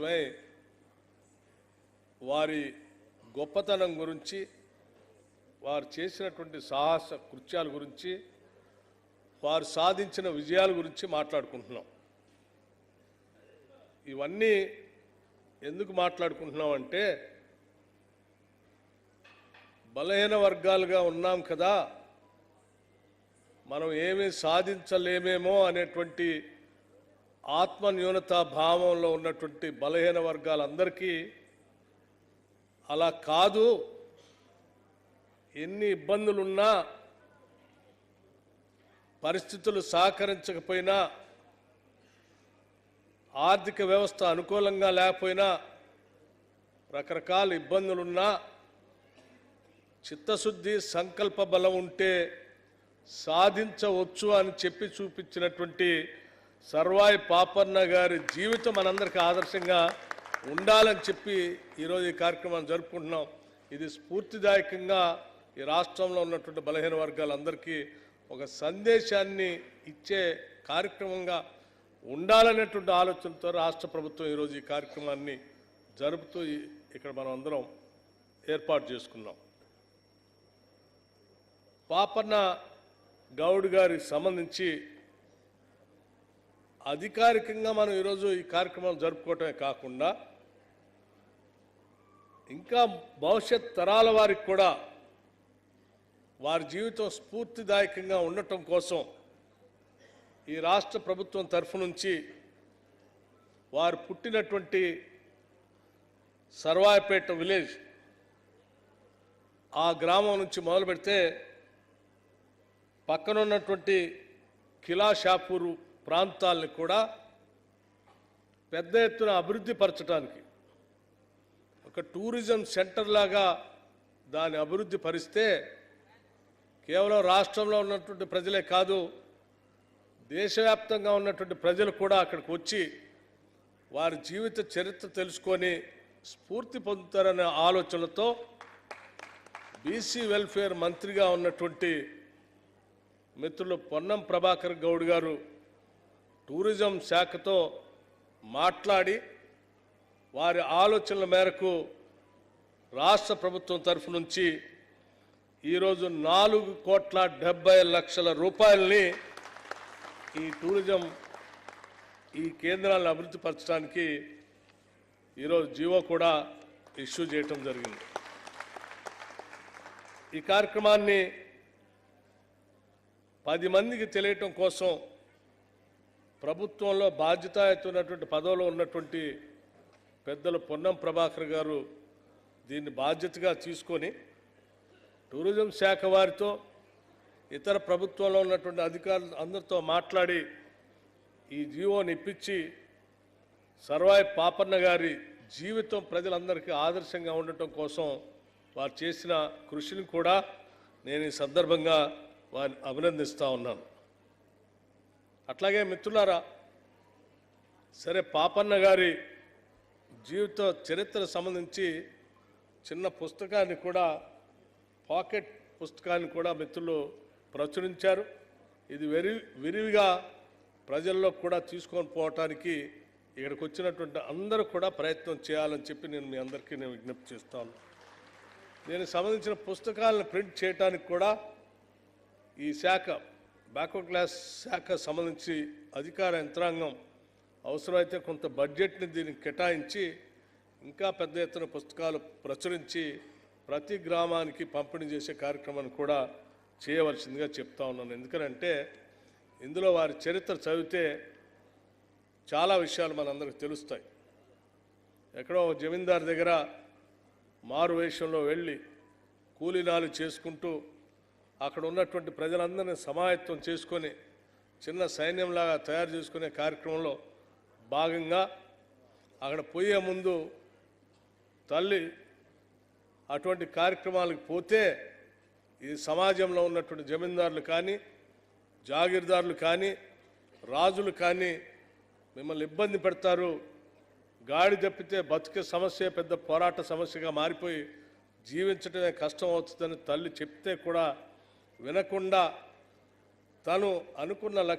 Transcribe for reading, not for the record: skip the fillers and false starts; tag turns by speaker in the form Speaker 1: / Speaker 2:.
Speaker 1: సమావేశమై వారి గొప్పతనం గురించి, వారు చేసినటువంటి సాహస కృత్యాల గురించి, వారు సాధించిన విజయాల గురించి మాట్లాడుకుంటున్నాం. ఇవన్నీ ఎందుకు మాట్లాడుకుంటున్నాం అంటే, బలహీన వర్గాలుగా ఉన్నాం కదా, మనం ఏమీ సాధించలేమేమో అనేటువంటి ఆత్మన్యూనతా భావంలో ఉన్నటువంటి బలహీన వర్గాలందరికీ అలా కాదు, ఎన్ని ఇబ్బందులున్నా, పరిస్థితులు సహకరించకపోయినా, ఆర్థిక వ్యవస్థ అనుకూలంగా లేకపోయినా, రకరకాల ఇబ్బందులున్నా, చిత్తశుద్ధి సంకల్ప బలం ఉంటే సాధించవచ్చు అని చెప్పి చూపించినటువంటి సర్వాయి పాపన్న గారి జీవితం మనందరికీ ఆదర్శంగా ఉండాలని చెప్పి ఈరోజు ఈ కార్యక్రమాన్ని జరుపుకుంటున్నాం. ఇది స్ఫూర్తిదాయకంగా ఈ రాష్ట్రంలో ఉన్నటువంటి బలహీన వర్గాలందరికీ ఒక సందేశాన్ని ఇచ్చే కార్యక్రమంగా ఉండాలనేటువంటి ఆలోచనతో రాష్ట్ర ప్రభుత్వం ఈరోజు ఈ కార్యక్రమాన్ని జరుపుతూ ఇక్కడ మనం అందరం ఏర్పాటు చేసుకున్నాం. పాపన్న గౌడ్ గారికి సంబంధించి అధికారికంగా మనం ఈరోజు ఈ కార్యక్రమం జరుపుకోవటమే కాకుండా, ఇంకా భవిష్యత్ తరాల వారికి కూడా వారి జీవితం స్ఫూర్తిదాయకంగా ఉండటం కోసం ఈ రాష్ట్ర ప్రభుత్వం తరఫు నుంచి వారు పుట్టినటువంటి సర్వాయిపేట విలేజ్, ఆ గ్రామం నుంచి మొదలు పెడితే పక్కనున్నటువంటి కిలా షాపూరు ప్రాంతాలని కూడా పెద్ద ఎత్తున అభివృద్ధి పరచడానికి, ఒక టూరిజం సెంటర్ లాగా దాన్ని అభివృద్ధి పరిస్తే కేవలం రాష్ట్రంలో ఉన్నటువంటి ప్రజలే కాదు, దేశవ్యాప్తంగా ఉన్నటువంటి ప్రజలు కూడా అక్కడికి వచ్చి వారి జీవిత చరిత్ర తెలుసుకొని స్ఫూర్తి పొందుతారనే ఆలోచనలతో బీసీ వెల్ఫేర్ మంత్రిగా ఉన్నటువంటి మిత్రులు పొన్నం ప్రభాకర్ గౌడ్ గారు టూరిజం శాఖతో మాట్లాడి వారి ఆలోచనల మేరకు రాష్ట్ర ప్రభుత్వం తరఫు నుంచి ఈరోజు 4,70,00,000 రూపాయలని ఈ టూరిజం ఈ కేంద్రాలను అభివృద్ధి పరచడానికి ఈరోజు జీవో కూడా ఇష్యూ చేయటం జరిగింది. ఈ కార్యక్రమాన్ని 10 మందికి తెలియటం కోసం ప్రభుత్వంలో బాధ్యతాయుతమైనటువంటి పదవిలో ఉన్నటువంటి పెద్దలు పొన్నం ప్రభాకర్ గారు దీన్ని బాధ్యతగా తీసుకొని టూరిజం శాఖ వారితో, ఇతర ప్రభుత్వంలో ఉన్నటువంటి అధికారులు అందరితో మాట్లాడి ఈ జీవోని ఇప్పించి సర్వాయి పాపన్న గారి జీవితం ప్రజలందరికీ ఆదర్శంగా ఉండటం కోసం వారు చేసిన కృషిని కూడా నేను ఈ సందర్భంగా వారిని అభినందిస్తూ ఉన్నాను. అట్లాగే మిత్రులారా, సరే పాపన్న గారి జీవిత చరిత్ర సంబంధించి చిన్న పుస్తకాన్ని కూడా, పాకెట్ పుస్తకాన్ని కూడా మిత్రులు ప్రచురించారు. ఇది విరివిగా ప్రజల్లో కూడా తీసుకొని పోవటానికి ఇక్కడికి వచ్చినటువంటి అందరూ కూడా ప్రయత్నం చేయాలని చెప్పి నేను మీ అందరికీ విజ్ఞప్తి చేస్తాను. దీనికి సంబంధించిన పుస్తకాలను ప్రింట్ చేయడానికి కూడా ఈ శాఖ, బ్యాక్వర్డ్ క్లాస్ శాఖ సంబంధించి అధికార యంత్రాంగం అవసరమైతే కొంత బడ్జెట్ని దీనికి కేటాయించి ఇంకా పెద్ద ఎత్తున పుస్తకాలు ప్రచురించి ప్రతి గ్రామానికి పంపిణీ చేసే కార్యక్రమాన్ని కూడా చేయవలసిందిగా చెప్తా ఉన్నాను. ఎందుకంటే ఇందులో వారి చరిత్ర చదివితే చాలా విషయాలు మనందరికీ తెలుస్తాయి. ఎక్కడో జమీందారు దగ్గర మారు వేషంలో వెళ్ళి కూలీనాలు చేసుకుంటూ అక్కడ ఉన్నటువంటి ప్రజలందరినీ సమాయత్తం చేసుకొని చిన్న సైన్యంలాగా తయారు చేసుకునే కార్యక్రమంలో భాగంగా అక్కడ పోయే ముందు తల్లి అటువంటి కార్యక్రమాలకు పోతే ఈ సమాజంలో ఉన్నటువంటి జమీందారులు కానీ, జాగీర్దారులు కానీ, రాజులు కానీ మిమ్మల్ని ఇబ్బంది పెడతారు, గాడి తప్పితే బతుకే సమస్య పెద్ద పోరాట సమస్యగా మారిపోయి జీవించడమే కష్టం అవుతుందని తల్లి చెప్తే కూడా వినకుండా తను అనుకున్న లక్ష్యం